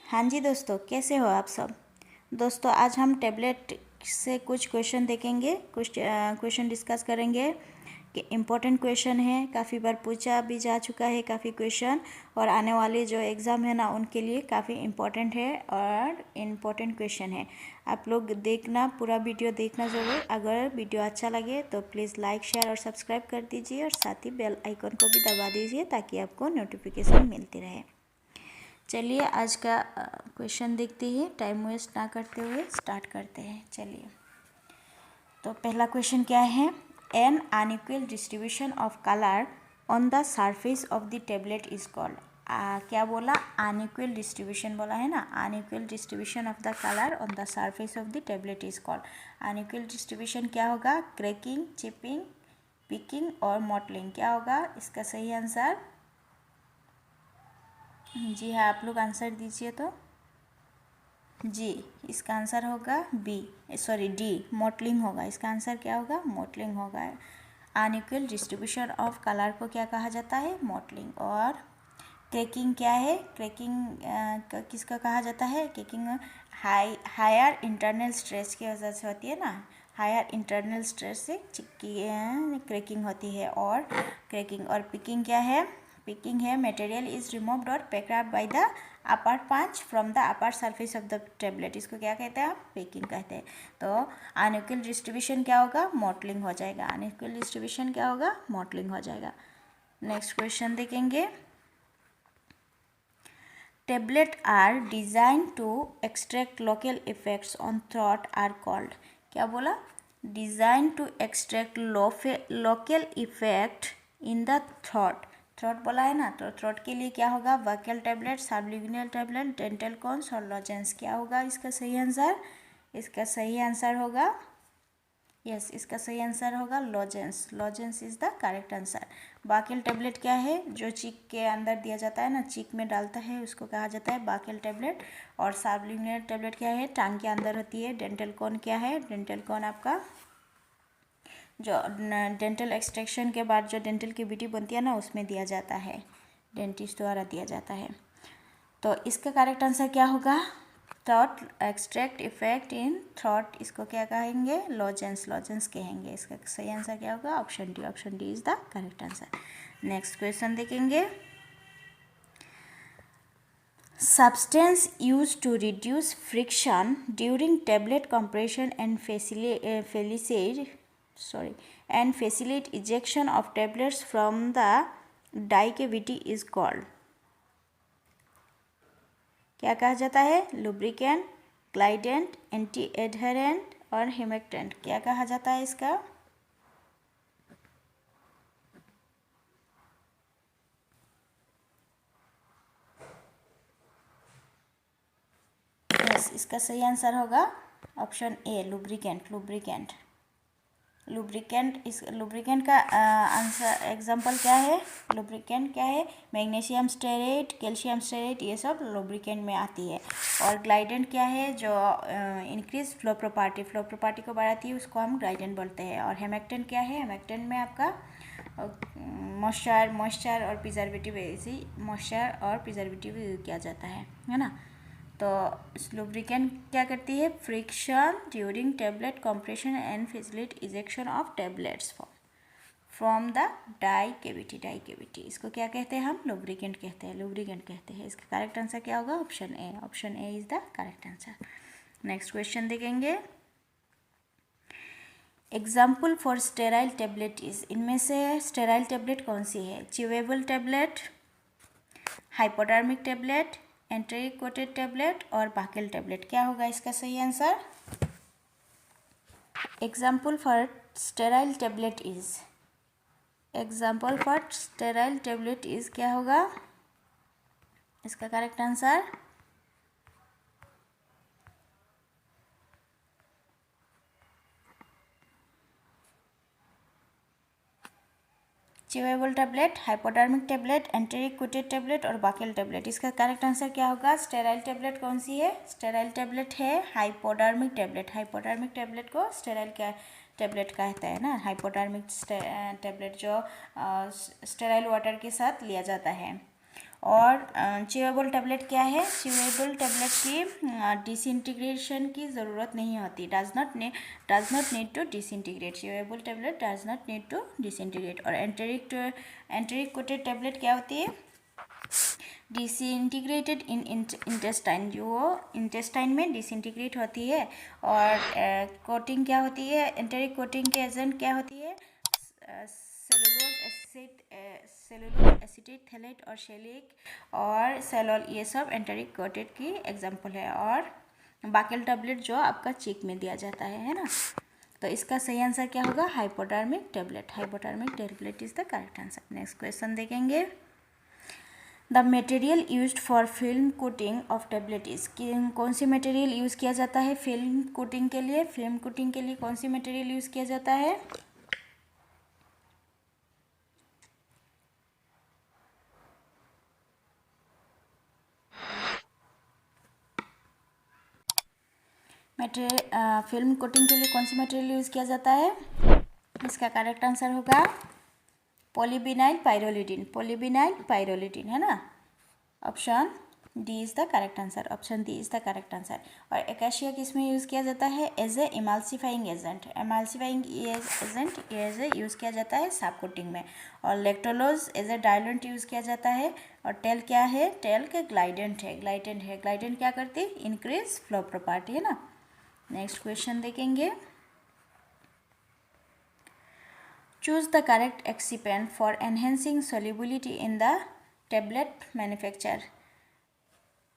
हाँ जी दोस्तों, कैसे हो आप सब। दोस्तों आज हम टैबलेट से कुछ क्वेश्चन देखेंगे, कुछ क्वेश्चन डिस्कस करेंगे कि इम्पोर्टेंट क्वेश्चन है, काफ़ी बार पूछा भी जा चुका है काफ़ी क्वेश्चन, और आने वाले जो एग्ज़ाम है ना उनके लिए काफ़ी इम्पोर्टेंट है और इम्पोर्टेंट क्वेश्चन है। आप लोग देखना, पूरा वीडियो देखना ज़रूर। अगर वीडियो अच्छा लगे तो प्लीज़ लाइक, शेयर और सब्सक्राइब कर दीजिए और साथ ही बेल आइकन को भी दबा दीजिए ताकि आपको नोटिफिकेशन मिलती रहे। चलिए आज का क्वेश्चन देखते हैं, टाइम वेस्ट ना करते हुए स्टार्ट करते हैं। चलिए, तो पहला क्वेश्चन क्या है। N unequal distribution of colour on the surface of the tablet is called. क्या बोला, अनइक्वल डिस्ट्रीब्यूशन बोला है ना। Unequal distribution of the colour on the surface of the tablet is called. Unequal distribution क्या होगा, cracking, chipping, picking और mottling. क्या होगा इसका सही आंसर। जी हाँ, आप लोग आंसर दीजिए। तो जी, इसका आंसर होगा डी, मॉटलिंग होगा। इसका आंसर क्या होगा, मॉटलिंग होगा। अनइक्वल डिस्ट्रीब्यूशन ऑफ कलर को क्या कहा जाता है, मॉटलिंग। और क्रैकिंग क्या है, क्रैकिंग किसका कहा जाता है, क्रैकिंग हायर इंटरनल स्ट्रेस की वजह से होती है ना। हायर इंटरनल स्ट्रेस से क्रैकिंग होती है। और क्रैकिंग और पिकिंग क्या है, पिकिंग है मटेरियल इज रिमूव्ड और packed up by the upper punch from the upper surface of the tablet. इसको क्या कहते हैं, पिकिंग कहते हैं। तो अनइक्वल डिस्ट्रीब्यूशन क्या होगा, मॉटलिंग हो जाएगा। अनइक्वल डिस्ट्रीब्यूशन क्या होगा, मॉटलिंग हो जाएगा। नेक्स्ट क्वेश्चन देखेंगे। Tablets are designed to extract local effects on throat are called। क्या बोला, design to extract local effect in the throat. Throat बोला है ना, तो थ्रोट के लिए क्या होगा, vocal tablet, sublingual tablet, dental cones और लॉजेंस। क्या होगा इसका सही आंसर, इसका सही आंसर होगा यस, इसका सही आंसर होगा lozenges. Lozenges is the correct answer. Buccal tablet क्या है, जो चीक के अंदर दिया जाता है ना, चीक में डालता है, उसको कहा जाता है बाकेल टैबलेट। और सबलिंगुअल टैबलेट क्या है, टांग के अंदर होती है। डेंटल कॉन क्या है, डेंटल कॉन आपका जो डेंटल एक्सट्रैक्शन के बाद जो डेंटल की विटी बनती है ना, उसमें दिया जाता है, डेंटिस्ट द्वारा दिया जाता है। तो इसका करेक्ट आंसर क्या होगा, throat extract effect in throat, इसको क्या कहेंगे, लॉजेंस, लॉजेंस कहेंगे। इसका सही आंसर क्या होगा, option D. Option D is the correct answer. Next question देखेंगे। Substance use to reduce friction during tablet compression and facilitate ejection of tablets from the die cavity is called। क्या कहा जाता है, लुब्रिकेंट, ग्लाइडेंट, एंटी एडहेरेंट और हेमेक्टेंट। क्या कहा जाता है इसका, यस, इसका सही आंसर होगा ऑप्शन ए, लुब्रिकेंट। लुब्रिकेंट इस लुब्रिकेंट का आंसर एग्जांपल क्या है, लुब्रिकेंट क्या है, मैग्नीशियम स्टेरेट, कैल्शियम स्टेरेट, ये सब लुब्रिकेंट में आती है। और ग्लाइडेंट क्या है, जो इंक्रीज फ्लो प्रॉपर्टी को बढ़ाती है, उसको हम ग्लाइडेंट बोलते हैं। और हेमेक्टेंट क्या है, हेमेक्टेंट में आपका मॉइस्चर और प्रिजर्वेटिव, ऐसी मॉइस्चर और प्रिजर्वेटिव यूज किया जाता है ना। तो लुब्रिकेंट क्या करती है, friction during tablet compression and facilitate ejection of tablets from the die cavity. इसको क्या कहते हैं हम, लुब्रिकेंट कहते हैं। इसका करेक्ट आंसर क्या होगा, option A. Option A is the correct answer. Next question देखेंगे। Example for sterile tablet is, इनमें से स्टेराइल टैबलेट कौन सी है, chewable tablet, hypodermic tablet, enteric coated tablet और बाकेल टैबलेट। क्या होगा इसका सही answer. Example for sterile tablet is, क्या होगा इसका correct answer, chewable tablet, hypodermic tablet, enteric coated tablet और बाकेल टैबलेट। इसका करेक्ट आंसर क्या होगा, स्टेराइल टैबलेट कौन सी है, स्टेराइल टैबलेट है हाइपोडर्मिक टैबलेट। हाइपोडर्मिक टैबलेट को स्टेराइल क्या टैबलेट कहता है ना। हाइपोडर्मिक टैबलेट जो स्टेराइल वाटर के साथ लिया जाता है। और च्यूएबल टैबलेट क्या है? च्यूएबल टैबलेट की डिसइंटीग्रेशन की ज़रूरत नहीं होती, does not need to disintegrate. Chewable tablet does not need to disintegrate. और एंटेरिक कोटेड टैबलेट क्या होती है? डिसइंटीग्रेटेड इन इंटेस्टाइन, जो इंटेस्टाइन में डिसइंटीग्रेट होती है। और कोटिंग क्या होती है? एंटेरिक कोटिंग के एजेंट क्या होती है? सेलुलोज एसिटेट थैलेट और शेलिक और सेलोल, ये सब एंटेरिक कोटेड की एग्जाम्पल है। और बाकेल टैबलेट जो आपका चीक में दिया जाता है ना। तो इसका सही आंसर क्या होगा? Hypodermic tablet. Hypodermic tablet is the correct answer. Next question देखेंगे। The material used for film coating of tablet is, कौन सी मटेरियल यूज़ किया जाता है फिल्म कोटिंग के लिए? फिल्म कोटिंग के लिए कौन सी मटेरियल यूज़ किया जाता है? फिल्म कोटिंग के लिए कौन सी मटेरियल यूज़ किया जाता है? इसका करेक्ट आंसर होगा पॉलीविनाइल पाइरोलिडिन। पॉलीविनाइल पाइरोलिडिन है ना। Option D is the correct answer. Option D is the correct answer. और एकाशिया किस में यूज़ किया जाता है? As a emulsifying agent. Emulsifying agent as a use किया जाता है साब कोटिंग में। और लेक्टोलोज एज ए डायलेंट यूज़ किया जाता है। और टेल क्या है? टेल के ग्लाइडेंट है। ग्लाइडेंट क्या करती है? इंक्रीज फ्लो प्रॉपर्टी है ना। नेक्स्ट क्वेश्चन देखेंगे। Choose the correct excipient for enhancing solubility in the tablet manufacture.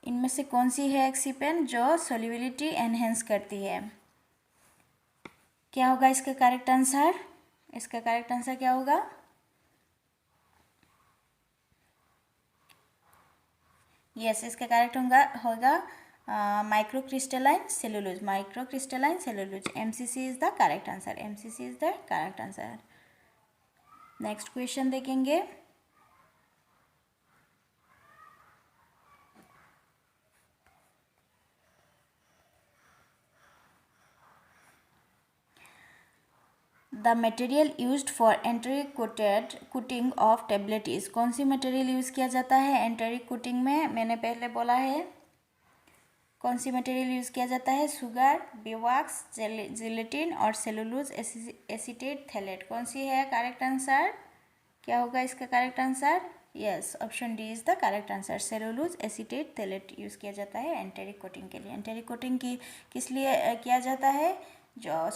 इनमें से कौन सी है एक्सिपेंट जो सोल्यूबिलिटी एनहेंस करती है? क्या होगा इसका करेक्ट आंसर? इसका करेक्ट आंसर क्या होगा? यस, इसका करेक्ट होगा microcrystalline cellulose. Microcrystalline cellulose, MCC is the correct answer. MCC is the correct answer. Next question देखेंगे। The material used for enteric coating of tablet is, कौन सी material use किया जाता है एंटेरिक कोटिंग में? मैंने पहले बोला है कौन सी मटेरियल यूज़ किया जाता है? शुगर, बीवाक्स, जिलेटिन और सेलुलोज एसीटेट थैलेट। कौन सी है करेक्ट आंसर? क्या होगा इसका correct answer? Yes, option D is the correct answer. Cellulose acetate phthalate use किया जाता है एंटेरिक कोटिंग के लिए। एंटेरिक कोटिंग की किस लिए किया जाता है? जो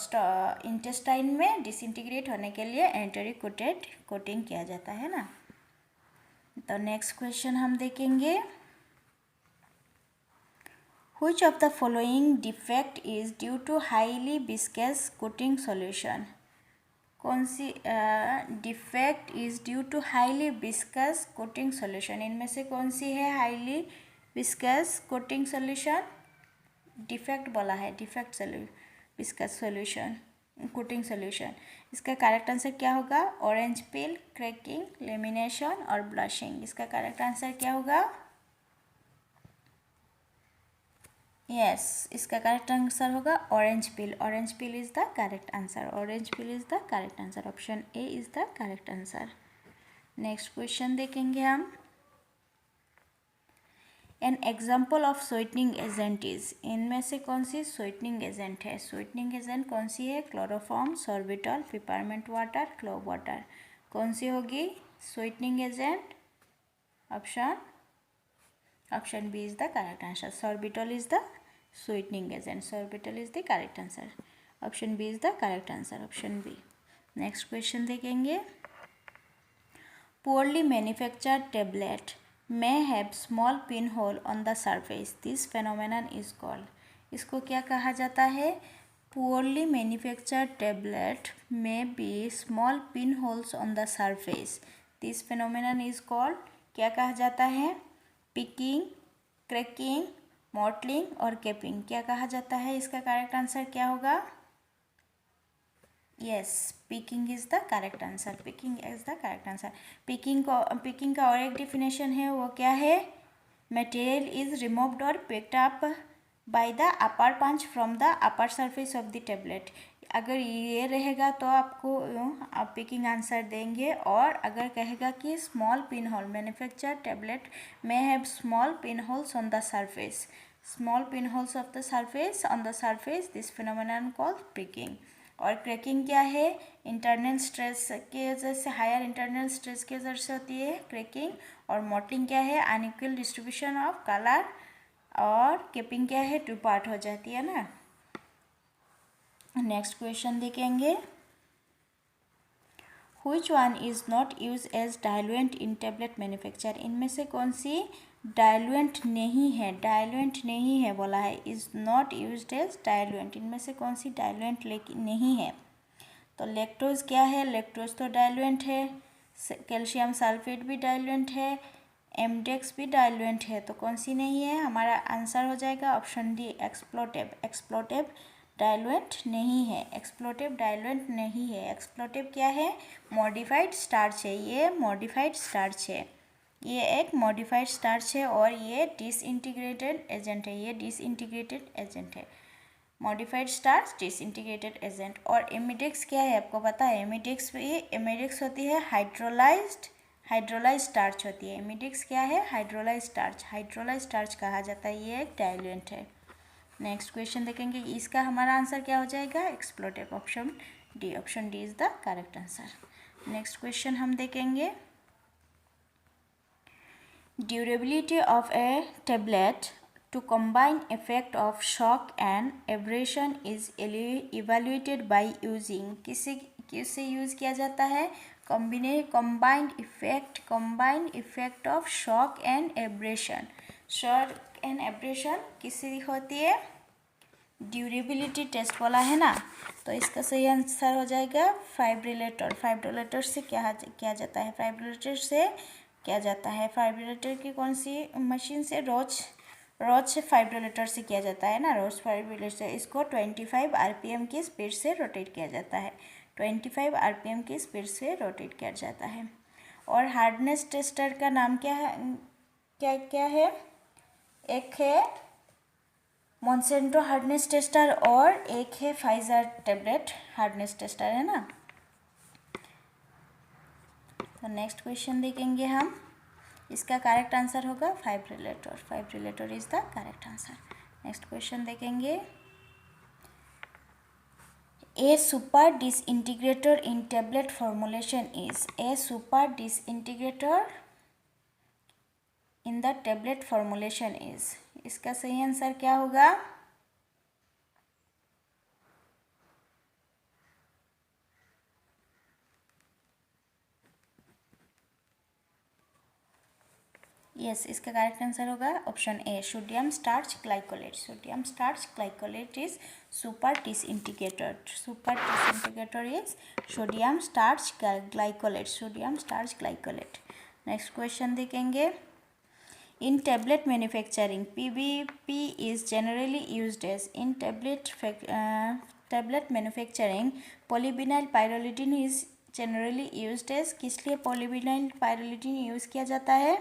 इंटेस्टाइन में डिसइंटीग्रेट होने के लिए एंटेरिक कोटिंग किया जाता है ना। तो नेक्स्ट क्वेश्चन हम देखेंगे। Which of the following defect is due to highly viscous coating solution? कौन सी defect is due to highly viscous coating solution? इनमें से कौन सी है highly viscous coating solution? Defect बोला है, defect viscous solution coating solution. इसका करेक्ट आंसर क्या होगा? ऑरेंज पील, क्रैकिंग, लेमिनेशन और ब्लशिंग। इसका करेक्ट आंसर क्या होगा? यस, इसका करेक्ट आंसर होगा orange peel. Orange peel is the correct answer. Orange peel is the correct answer. Option A is the correct answer. Next question देखेंगे हम। An example of sweetening agent is, इनमें से कौन सी sweetening agent है? Sweetening agent कौन सी है? Chloroform, sorbitol, peppermint water, clove water. कौन सी होगी sweetening agent? Option B is the correct answer. Sorbitol is the sweetening agent. Sorbitol is the correct answer. Option B is the correct answer. Option B. Next question देखेंगे। poorly manufactured tablet may have small pinhole on the surface. This phenomenon is called, इसको क्या कहा जाता है? poorly manufactured tablet may be small pinholes on the surface. This phenomenon is called, क्या कहा जाता है? पिकिंग, क्रैकिंग, मॉटलिंग और कैपिंग। क्या कहा जाता है? इसका करेक्ट आंसर क्या होगा? Yes, picking is the correct answer. Picking is the correct answer. Picking का और एक डिफिनेशन है, वो क्या है? मटेरियल इज रिमूव्ड और picked up by the upper punch from the upper surface of the tablet. अगर ये रहेगा तो आपको आप पिकिंग आंसर देंगे, और अगर कहेगा कि small pin hole manufacture tablet में have small pin holes on the surface, small pin holes of the surface on the surface, this phenomenon called pricking. और क्रैकिंग क्या है? इंटरनल स्ट्रेस की वजह से, हायर इंटरनल स्ट्रेस की वजह से होती है क्रैकिंग। और मॉटलिंग क्या है? Unequal distribution of colour. और केपिंग क्या है? टू पार्ट हो जाती है ना। नेक्स्ट क्वेश्चन देखेंगे, Which one is not used as diluent in tablet manufacture? इनमें से कौन सी डायलुएंट नहीं है? डायलुएंट नहीं है बोला है, इज नॉट यूज्ड एज डायलुएंट। इनमें से कौन सी डायलुएंट लेकिन नहीं है? तो लैक्टोज क्या है? लैक्टोज तो डायलुएंट है। कैल्शियम सल्फेट भी डायलुएंट है। एमडेक्स भी डायलुएंट है। तो कौन सी नहीं है? हमारा आंसर हो जाएगा ऑप्शन डी, एक्सप्लोटिव। एक्सप्लोटिव डायलुएंट नहीं है। एक्सप्लोटिव डायलुएंट नहीं है। एक्सप्लोटिव क्या है? मॉडिफाइड स्टार्च है। ये मॉडिफाइड स्टार्च है। ये एक मॉडिफाइड स्टार्च है और ये डिसइंटीग्रेटेड एजेंट है। ये डिसइंटीग्रेटेड एजेंट है। Modified starch disintegrated agent. और एमिडेक्स क्या है? आपको पता है एमिडेक्स होती है हाइड्रोलाइज्ड स्टार्च होती है। एमिडेक्स क्या है? Hydrolysed starch. हाइड्रोलाइज्ड स्टार्च कहा जाता है। ये एक डायलुएंट है। नेक्स्ट क्वेश्चन देखेंगे, इसका हमारा आंसर क्या हो जाएगा? एक्सप्लोटिव, option D. Option D is the correct answer. Next question हम देखेंगे, durability of a tablet to combine effect of shock and abrasion is evaluated by using, किससे यूज़ किया जाता है? combined effect of shock and abrasion। Shock and abrasion किससे होती है? Durability test बोला है ना, तो इसका सही आंसर हो जाएगा फाइब्रिलेटर। फाइब्रिलेटर से क्या किया जाता है? फाइब्रिलेटर से किया जाता है। फाइब्रिलेटर की कौन सी मशीन से? रोच से फाइब्रिलेटर से किया जाता है ना, रोच फाइब्रिलेटर से। इसको 25 RPM की स्पीड से रोटेट किया जाता है। 25 RPM की स्पीड से रोटेट किया जाता है। और हार्डनेस टेस्टर का नाम क्या है? क्या है? एक है मॉन्सेंटो हार्डनेस टेस्टर और एक है फाइजर टैबलेट हार्डनेस टेस्टर, है ना। तो नेक्स्ट क्वेश्चन देखेंगे हम, इसका करेक्ट आंसर होगा fibrillator. Fibrillator is the correct answer. Next question देखेंगे, a super disintegrator in tablet formulation is. A super disintegrator in the tablet formulation is. इसका सही आंसर क्या होगा? यस, इसका करेक्ट आंसर होगा option A, sodium starch glycolate. Sodium starch glycolate is super disintegrator. Super disintegrator is sodium starch glycolate. Sodium starch glycolate. Next question देखेंगे, in tablet manufacturing PBP is generally used as। in tablet manufacturing polyvinyl pyrrolidine is generally used as। किस लिए polyvinyl pyrrolidine use किया जाता है?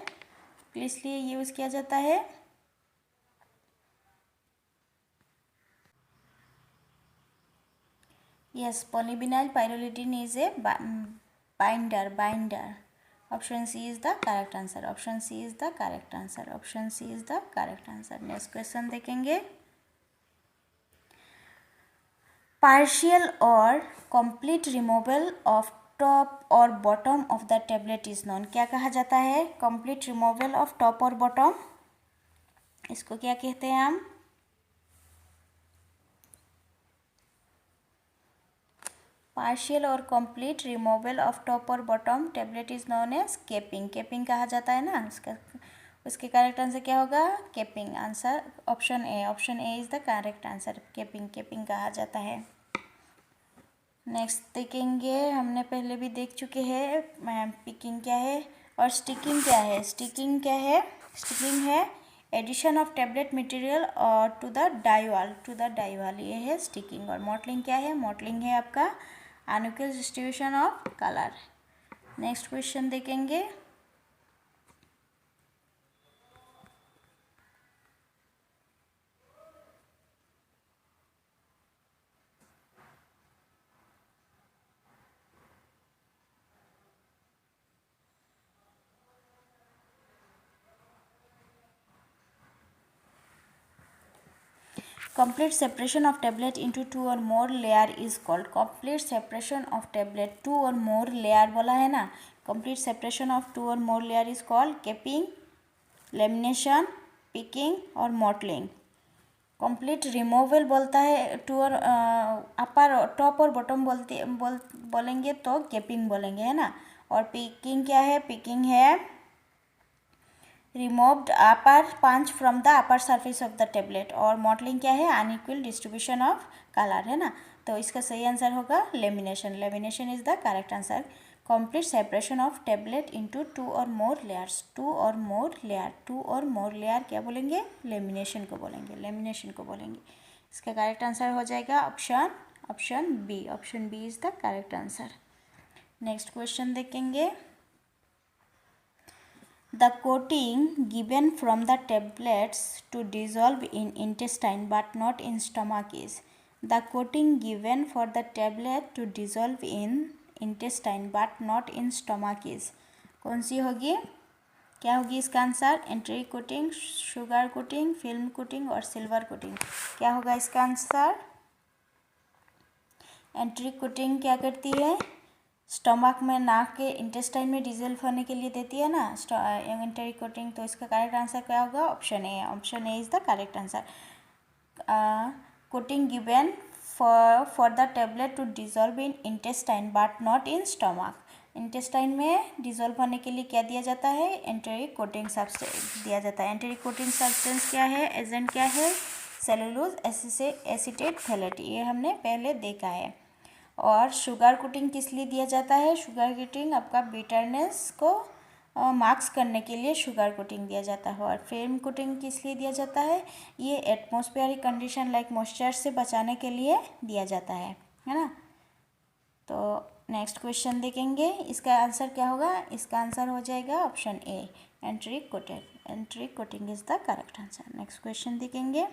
किस लिए use किया जाता है? yes, polyvinyl pyrrolidine is a binder। Option C is the correct answer. Option C is the correct answer. Option C is the correct answer. Next question देखेंगे, पार्शियल और कंप्लीट रिमूवल ऑफ टॉप और bottom of the tablet is known. क्या कहा जाता है? Complete removal of top और bottom, इसको क्या कहते हैं हम? पार्शियल और कंप्लीट रिमूवल ऑफ टॉप और bottom tablet is known as capping. Capping कहा जाता है ना, उसके करेक्ट आंसर क्या होगा? Capping. Answer option A. Option A is the correct answer. Capping कहा जाता है। नेक्स्ट देखेंगे, हमने पहले भी देख चुके हैं पिकिंग क्या है और स्टिकिंग क्या है। स्टिकिंग क्या है? स्टिकिंग है एडिशन ऑफ टेबलेट मटेरियल और टू द डाई ये है स्टिकिंग। और मॉटलिंग क्या है? मॉटलिंग है आपका unequal distribution of colour. Next question देखेंगे, complete separation of tablet into two or more layer is called. complete separation of tablet two or more layer बोला है ना. complete separation of two or more layer is called capping, lamination, picking और mottling. Complete removal बोलता है to और अपर top और bottom बोलेंगे तो कैपिंग बोलेंगे, है ना. और पिकिंग क्या है? पिकिंग है removed upper punch from the upper surface of the tablet. और मॉडलिंग क्या है? अनइक्वल डिस्ट्रीब्यूशन ऑफ कलर, है ना. तो इसका सही आंसर होगा lamination. Lamination is the correct answer. Complete separation of tablet into two और मोर लेयर्स. टू और मोर लेयर, टू और मोर लेयर क्या बोलेंगे? लेमिनेशन को बोलेंगे, लेमिनेशन को बोलेंगे. इसका करेक्ट आंसर हो जाएगा option B. Option B is the correct answer. Next question देखेंगे. The coating given from the tablets to dissolve in intestine but not in stomach is. The coating given for the tablet to dissolve in intestine but not in stomach is. कौन सी होगी? क्या होगी इसका answer? Entry coating, sugar coating, film coating और silver coating. क्या होगा इसका आंसर? एंट्री कोटिंग क्या करती है? स्टमक में, नाक के इंटेस्टाइन में डिजोल्व होने के लिए देती है ना एंट्री कोटिंग. तो इसका करेक्ट आंसर क्या होगा? Option A. Option A is the correct answer. Coating given for the tablet to dissolve in intestine but not in stomach. Intestine में डिजोल्व होने के लिए क्या दिया जाता है? एंट्री कोटिंग सब्सटेंस दिया जाता है. एंट्री कोटिंग सब्सटेंस क्या है? एजेंट क्या है? Cellulose acetate phthalate. ये हमने पहले देखा है. और शुगर कोटिंग किस लिए दिया जाता है? शुगर कोटिंग आपका बिटरनेस को मार्क्स करने के लिए शुगर कोटिंग दिया जाता है. और फिल्म कोटिंग किस लिए दिया जाता है? ये एटमॉस्फेरिक कंडीशन लाइक मॉइस्चर से बचाने के लिए दिया जाता है ना. तो नेक्स्ट क्वेश्चन देखेंगे. इसका आंसर क्या होगा? इसका आंसर हो जाएगा option A, entry coating. Entry coating is the correct answer. Next question देखेंगे.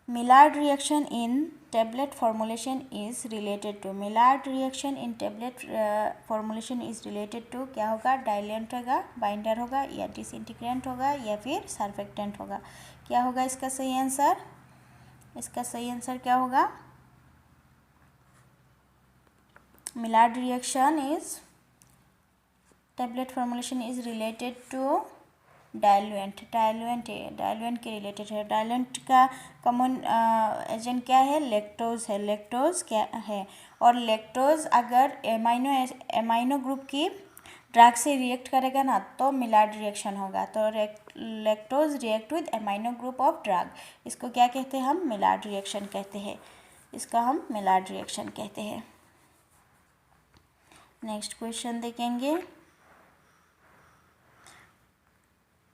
Maillard reaction in tablet formulation is related to. Maillard reaction in tablet formulation is related to क्या होगा? डाइल्यूएंट होगा, binder होगा, या disintegrant होगा, या फिर surfactant होगा. क्या होगा इसका सही आंसर? इसका सही आंसर क्या होगा? Maillard reaction is tablet formulation is related to diluent. Diluent के रिलेटेड है. डाइल्यूएंट का कॉमन एजेंट क्या है? लैक्टोज है. लैक्टोज क्या है? और लैक्टोज अगर एमाइनो ग्रुप की ड्रग से रिएक्ट करेगा ना तो मिलार्ड रिएक्शन होगा. तो lactose react with amino group of drug. इसको क्या कहते हैं? हम मिलार्ड रिएक्शन कहते हैं. इसका हम मिलार्ड रिएक्शन कहते हैं. नेक्स्ट क्वेश्चन देखेंगे.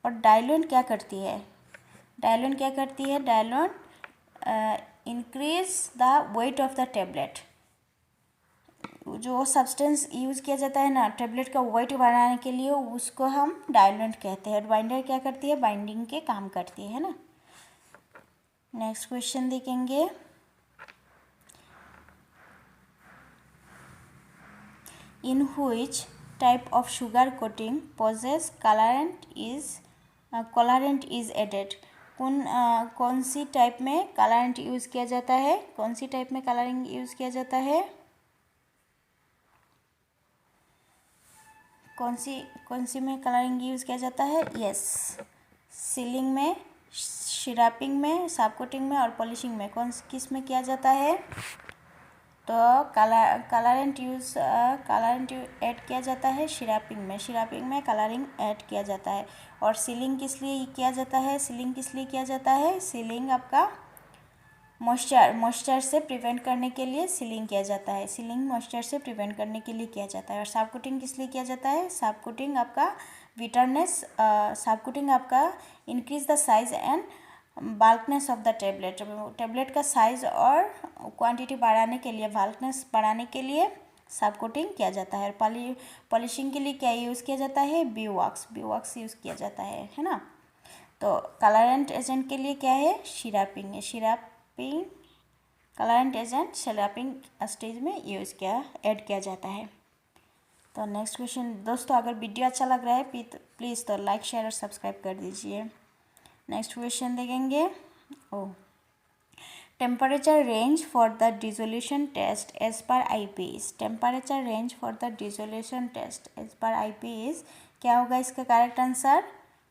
और डाइल्यूएंट क्या करती है? डाइल्यूएंट क्या करती है? Diluent increase the weight of the tablet. जो सब्सटेंस यूज़ किया जाता है ना टेबलेट का वेट बढ़ाने के लिए, उसको हम डाइल्यूएंट कहते हैं. और बाइंडर क्या करती है? बाइंडिंग के काम करती है ना. नेक्स्ट क्वेश्चन देखेंगे. In which type of sugar coating possess colourant is added. कौन सी टाइप में कलरेंट यूज़ किया जाता है? कौन सी टाइप में कलरिंग यूज़ किया जाता है? कौन सी में कलरिंग यूज़ किया जाता है? यस, सीलिंग में, सिरपिंग में, साफ कोटिंग में और पॉलिशिंग में. किस में किया जाता है? तो कलरेंट ऐड किया जाता है सिरपिंग में. सिरपिंग में कलरिंग ऐड किया जाता है. और सीलिंग किस लिए किया जाता है? सीलिंग किस लिए किया जाता है? सीलिंग आपका मॉइस्चर से प्रिवेंट करने के लिए सीलिंग किया जाता है. सीलिंग मॉइस्चर से प्रिवेंट करने के लिए किया जाता है. और साफ कोटिंग किस लिए किया जाता है? साफ कोटिंग आपका बिटरनेस, साफ कोटिंग आपका increase the size and bulkiness of the tablet. Tablet का साइज और क्वांटिटी बढ़ाने के लिए, बाल्कनेस बढ़ाने के लिए साफ कोटिंग किया जाता है. पॉलिशिंग के लिए क्या यूज़ किया जाता है? बी वॉक्स यूज़ किया जाता है ना. तो कलरेंट एजेंट के लिए क्या है? सिरपिंग है. सिरपिंग कलरेंट एजेंट सिरपिंग स्टेज में ऐड किया जाता है. तो नेक्स्ट क्वेश्चन दोस्तों, अगर वीडियो अच्छा लग रहा है प्लीज़ तो लाइक शेयर और सब्सक्राइब कर दीजिए। नेक्स्ट क्वेश्चन देखेंगे। Temperature range for the dissolution test as per IPS. Temperature range for the dissolution test as per IPS क्या होगा इसका करेक्ट आंसर?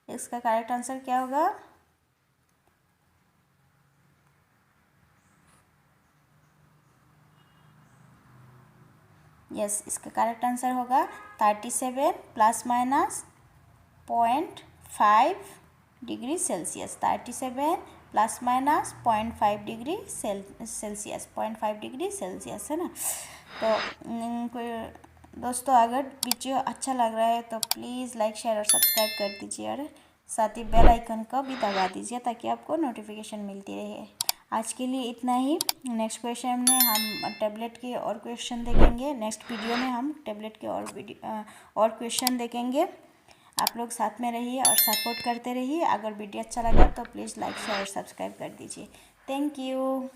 इसका करेक्ट आंसर क्या होगा? यस, इसका करेक्ट आंसर होगा 37 ± 0.5 degree Celsius. 37 ± 0.5 degree Celsius, 0.5 degree Celsius है ना। तो दोस्तों, अगर वीडियो अच्छा लग रहा है तो प्लीज़ लाइक शेयर और सब्सक्राइब कर दीजिए और साथ ही बेल आइकन को भी दबा दीजिए ताकि आपको नोटिफिकेशन मिलती रहे। आज के लिए इतना ही। नेक्स्ट क्वेश्चन में हम टैबलेट के और क्वेश्चन देखेंगे। नेक्स्ट वीडियो में हम टैबलेट के और क्वेश्चन देखेंगे। आप लोग साथ में रहिए और सपोर्ट करते रहिए। अगर वीडियो अच्छा लगा तो प्लीज़ लाइक शेयर और सब्सक्राइब कर दीजिए। Thank you.